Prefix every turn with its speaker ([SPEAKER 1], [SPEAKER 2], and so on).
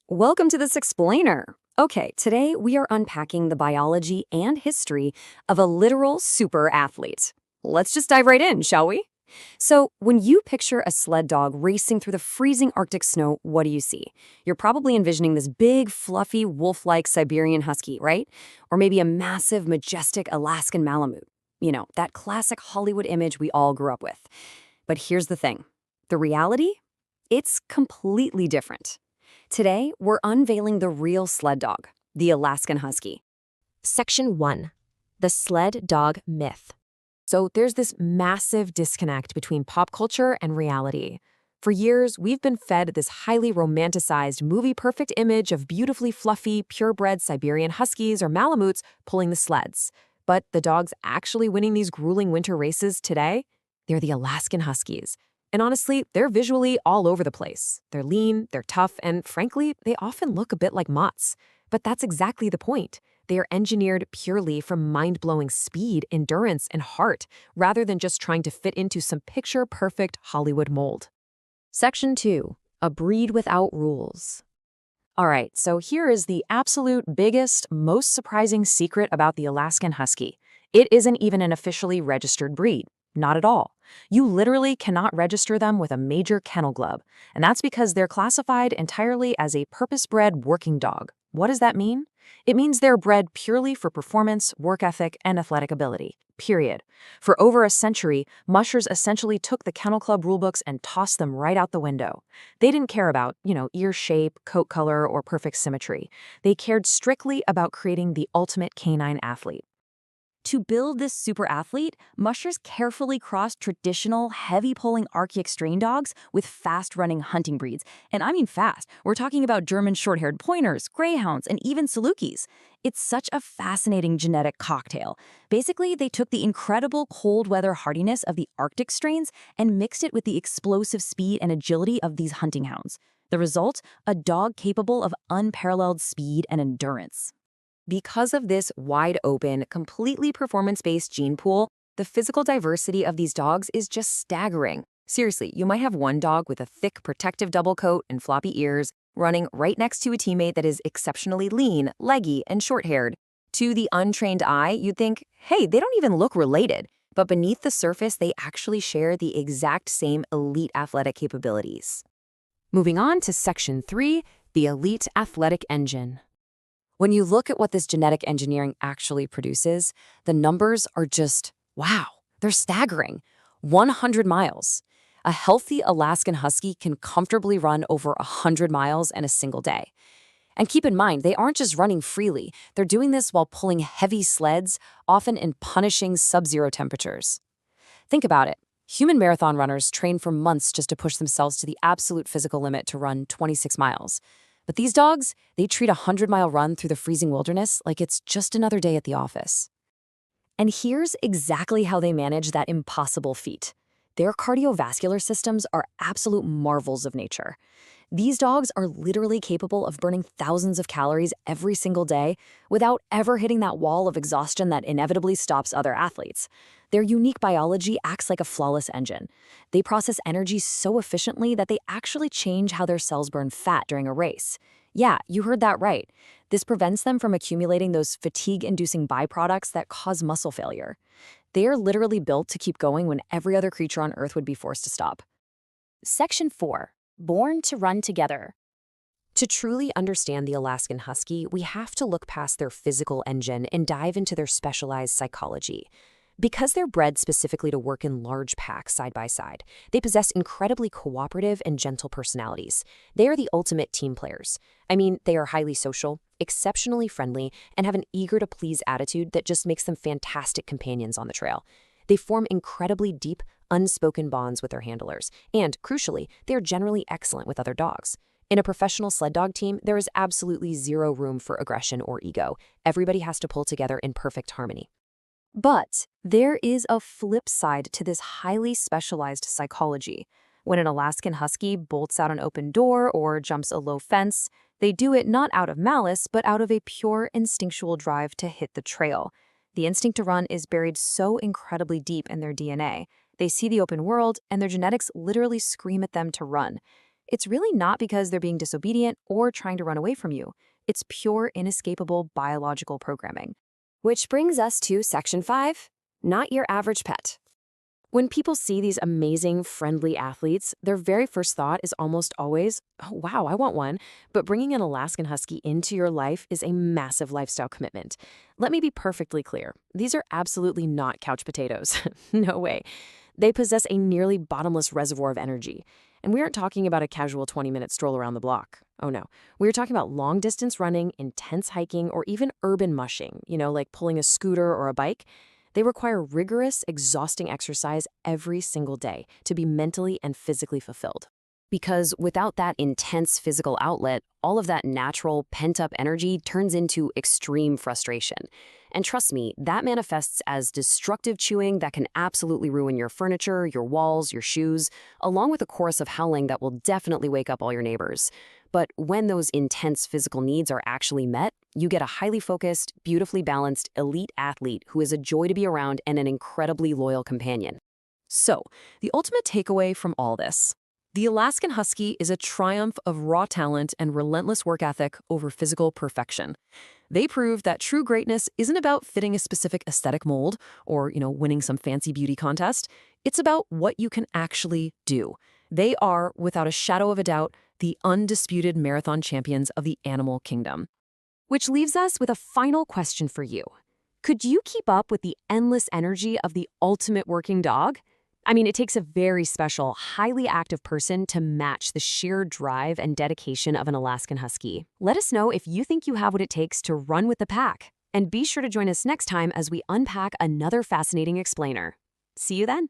[SPEAKER 1] Welcome to this explainer. Okay, today we are unpacking the biology and history of a literal super athlete. Let's just dive right in, shall we? So, when you picture a sled dog racing through the freezing Arctic snow, what do you see? You're probably envisioning this big, fluffy, wolf-like Siberian Husky, right? Or maybe a massive, majestic Alaskan Malamute. That classic Hollywood image we all grew up with. But here's the thing. The reality? It's completely different. Today, we're unveiling the real sled dog, the Alaskan Husky.
[SPEAKER 2] Section 1. The Sled Dog Myth. So there's this massive disconnect between pop culture and reality. For years, we've been fed this highly romanticized, movie-perfect image of beautifully fluffy, purebred Siberian Huskies or Malamutes pulling the sleds. But the dogs actually winning these grueling winter races today? They're the Alaskan Huskies. And honestly, they're visually all over the place. They're lean, they're tough, and frankly, they often look a bit like mutts. But that's exactly the point. They are engineered purely from mind-blowing speed, endurance, and heart, rather than just trying to fit into some picture-perfect Hollywood mold. Section 2. A breed without rules. All right, so here is the absolute biggest, most surprising secret about the Alaskan Husky. It isn't even an officially registered breed. Not at all. You literally cannot register them with a major kennel club, and that's because they're classified entirely as a purpose-bred working dog. What does that mean? It means they're bred purely for performance, work ethic, and athletic ability. Period. For over a century, mushers essentially took the kennel club rulebooks and tossed them right out the window. They didn't care about, ear shape, coat color, or perfect symmetry. They cared strictly about creating the ultimate canine athlete.
[SPEAKER 3] To build this super athlete, mushers carefully crossed traditional, heavy-pulling Arctic strain dogs with fast-running hunting breeds. And I mean fast. We're talking about German short-haired pointers, greyhounds, and even Salukis. It's such a fascinating genetic cocktail. Basically, they took the incredible cold-weather hardiness of the Arctic strains and mixed it with the explosive speed and agility of these hunting hounds. The result? A dog capable of unparalleled speed and endurance.
[SPEAKER 2] Because of this wide-open, completely performance-based gene pool, the physical diversity of these dogs is just staggering. Seriously, you might have one dog with a thick, protective double coat and floppy ears running right next to a teammate that is exceptionally lean, leggy, and short-haired. To the untrained eye, you'd think, hey, they don't even look related. But beneath the surface, they actually share the exact same elite athletic capabilities. Moving on to Section 3, the Elite Athletic Engine. When you look at what this genetic engineering actually produces, the numbers are just, wow, they're staggering. 100 miles. A healthy Alaskan Husky can comfortably run over 100 miles in a single day. And keep in mind, they aren't just running freely. They're doing this while pulling heavy sleds, often in punishing sub-zero temperatures. Think about it. Human marathon runners train for months just to push themselves to the absolute physical limit to run 26 miles. But these dogs, they treat a 100-mile run through the freezing wilderness like it's just another day at the office.
[SPEAKER 3] And here's exactly how they manage that impossible feat. Their cardiovascular systems are absolute marvels of nature. These dogs are literally capable of burning thousands of calories every single day without ever hitting that wall of exhaustion that inevitably stops other athletes. Their unique biology acts like a flawless engine. They process energy so efficiently that they actually change how their cells burn fat during a race. Yeah, you heard that right. This prevents them from accumulating those fatigue-inducing byproducts that cause muscle failure. They are literally built to keep going when every other creature on Earth would be forced to stop.
[SPEAKER 4] Section 4. Born to run together.
[SPEAKER 2] To truly understand the Alaskan Husky, we have to look past their physical engine and dive into their specialized psychology. Because they're bred specifically to work in large packs side by side, they possess incredibly cooperative and gentle personalities. They are the ultimate team players. I mean, they are highly social, exceptionally friendly, and have an eager-to-please attitude that just makes them fantastic companions on the trail. They form incredibly deep, unspoken bonds with their handlers, and, crucially, they are generally excellent with other dogs. In a professional sled dog team, there is absolutely zero room for aggression or ego. Everybody has to pull together in perfect harmony.
[SPEAKER 3] But there is a flip side to this highly specialized psychology. When an Alaskan Husky bolts out an open door or jumps a low fence, they do it not out of malice, but out of a pure instinctual drive to hit the trail. The instinct to run is buried so incredibly deep in their DNA. They see the open world, and their genetics literally scream at them to run.
[SPEAKER 2] It's really not because they're being disobedient or trying to run away from you. It's pure, inescapable biological programming.
[SPEAKER 3] Which brings us to Section 5, not your average pet.
[SPEAKER 2] When people see these amazing, friendly athletes, their very first thought is almost always, oh, wow, I want one. But bringing an Alaskan Husky into your life is a massive lifestyle commitment. Let me be perfectly clear. These are absolutely not couch potatoes. No way. They possess a nearly bottomless reservoir of energy. And we aren't talking about a casual 20-minute stroll around the block. Oh no. We're talking about long-distance running, intense hiking, or even urban mushing, like pulling a scooter or a bike. They require rigorous, exhausting exercise every single day to be mentally and physically fulfilled.
[SPEAKER 3] Because without that intense physical outlet, all of that natural, pent-up energy turns into extreme frustration. And trust me, that manifests as destructive chewing that can absolutely ruin your furniture, your walls, your shoes, along with a chorus of howling that will definitely wake up all your neighbors. But when those intense physical needs are actually met, you get a highly focused, beautifully balanced, elite athlete who is a joy to be around and an incredibly loyal companion.
[SPEAKER 2] So, the ultimate takeaway from all this. The Alaskan Husky is a triumph of raw talent and relentless work ethic over physical perfection. They prove that true greatness isn't about fitting a specific aesthetic mold or, winning some fancy beauty contest. It's about what you can actually do. They are, without a shadow of a doubt, the undisputed marathon champions of the animal kingdom.
[SPEAKER 3] Which leaves us with a final question for you. Could you keep up with the endless energy of the ultimate working dog? I mean, it takes a very special, highly active person to match the sheer drive and dedication of an Alaskan Husky. Let us know if you think you have what it takes to run with the pack. And be sure to join us next time as we unpack another fascinating explainer. See you then.